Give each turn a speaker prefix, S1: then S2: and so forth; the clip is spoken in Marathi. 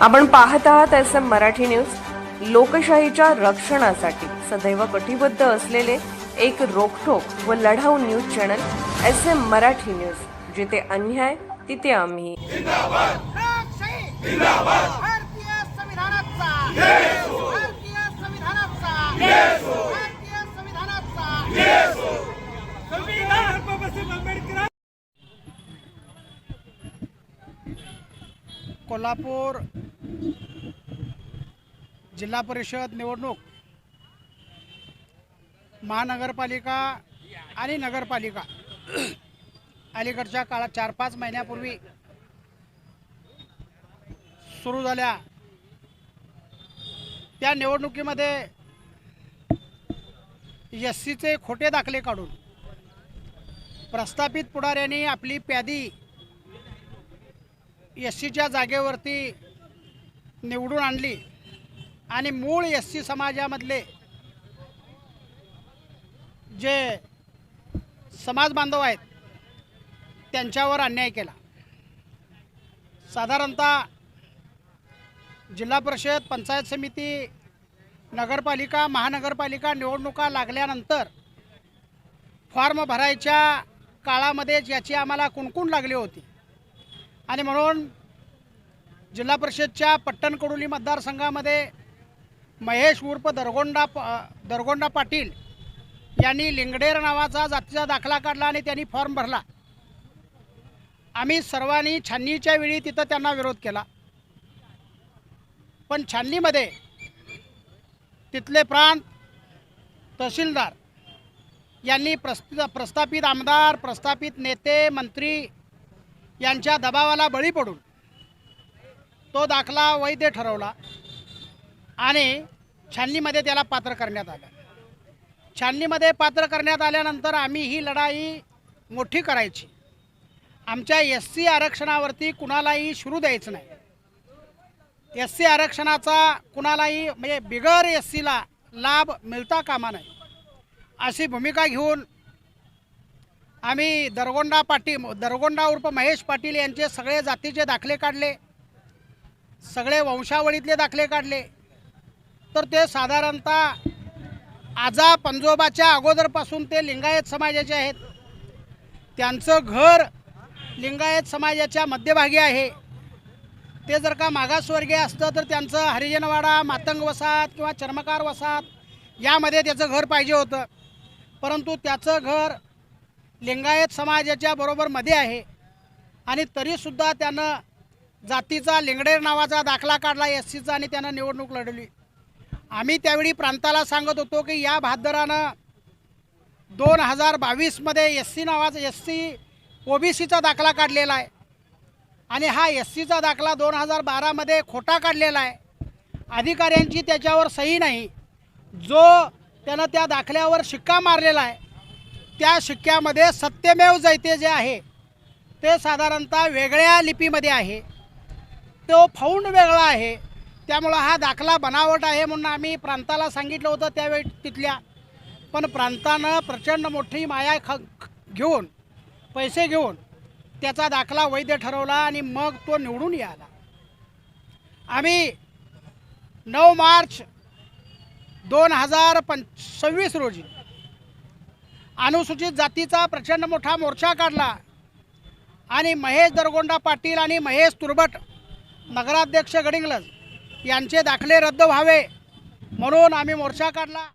S1: आपण पाहत आहात SM मराठी न्यूज। लोकशाहीच्या रक्षणासाठी सदैव कटिबद्ध असलेले एक रोखठोक व लढाऊ news channel SM Marathi news. जिथे अन्याय तिथे आम्ही।
S2: जिंदाबाद जिंदाबाद भारतीय संविधानाचा जय हो, भारतीय संविधानाचा जय हो, भारतीय संविधानाचा जय हो। संविधान बाबासाहेब आंबेडकर।
S3: कोल्हापूर जिल्हा परिषद निवडणूक, महानगरपालिका आणि नगरपालिका अलीकडच्या काळात 4-5 महिन्यापूर्वी सुरू झाल्या। त्या निवडणुकीमध्ये एससीचे खोटे दाखले काढून प्रस्थापित पुढाऱ्यांनी आपली प्यादी एससीच्या जागेवरती निवडून आणली आणि मूळ एससी समाजामधले जे समाज बांधव आहेत त्यांच्यावर अन्याय केला। साधारणतः जिल्हा परिषद, पंचायत समिती, नगरपालिका, महानगरपालिका निवडणुका लागल्यानंतर फॉर्म भरायच्या काळामध्ये याची आम्हाला कुणकुण लागली होती आणि म्हणून जिल्हा परिषदच्या पट्टणकडोली मतदारसंघामध्ये महेश उर्फ दरगोंडा पाटील यांनी लिंगडेर नावाचा जातीचा दाखला काढला आणि त्यांनी फॉर्म भरला। आम्ही सर्वांनी छाननीच्या वेळी तिथं त्यांना विरोध केला, पण छाननीमध्ये तिथले प्रांत तहसीलदार यांनी प्रस्थापित आमदार, प्रस्थापित नेते, मंत्री यांच्या दबावाला बळी पडून तो दाखला वैध ठरवला आणि छाननीमध्ये त्याला पात्र करण्यात आलं। छाननीमध्ये पात्र करण्यात आल्यानंतर आम्ही ही लढाई मोठी करायची। आमच्या एससी आरक्षणावरती कुणालाही शिरू द्यायचं नाही। एससी आरक्षणाचा कुणालाही म्हणजे बिगर एससीला लाभ मिळता कामा नये अशी भूमिका घेऊन आम्ही दरगोंडा उर्फ महेश पाटील यांचे सगळे जातीचे दाखले काढले, सगळे वंशावळीतले दाखले काढले। तर ते साधारणतः आजा पंजोबाच्या अगोदरपासून ते लिंगायत समाजाचे आहेत। त्यांचं घर लिंगायत समाजाच्या मध्यभागी आहे। ते जर का मागासवर्गीय असतं तर त्यांचं हरिजनवाडा, मातंग वसाहत किंवा चर्मकार वसाहत यामध्ये त्याचं घर पाहिजे होतं, परंतु त्याचं घर लिंगायत समाजाच्या बरोबर मध्ये आहे आणि तरीसुद्धा त्यानं जातीचा लिंगडेर नावाचा दाखला काढला एससीचा आणि त्यानं निवडणूक लढवली। आम्ही त्यावेळी प्रांताला सांगत होतो की या बहादरानं 2022मध्ये एससी ओबीसीचा दाखला काढलेला आहे आणि हा एससीचा दाखला 2012मध्ये खोटा काढलेला आहे। अधिकाऱ्यांची त्याच्यावर सही नाही। जो त्यानं त्या दाखल्यावर शिक्का मारलेला आहे त्या शिक्क्यामध्ये सत्यमेव जयते जे आहे ते साधारणतः वेगळ्या लिपीमध्ये आहे, तो फाउंड वेगळा आहे। त्यामुळं हा दाखला बनावट आहे म्हणून आम्ही प्रांताला सांगितलं होतं त्यावेळी तिथल्या, पण प्रांतानं प्रचंड मोठी माया घेऊन पैसे घेऊन त्याचा दाखला वैध ठरवला आणि मग तो निवडून यायला। आम्ही 9 मार्च 2026 रोजी अनुसूचित जातीचा प्रचंड मोठा मोर्चा काढला आणि महेश दरगोंडा पाटील आणि महेश तुरबट नगराध्यक्ष गडिंग्लज यांचे दाखले रद्द व्हावे म्हणून आम्ही मोर्चा काढला।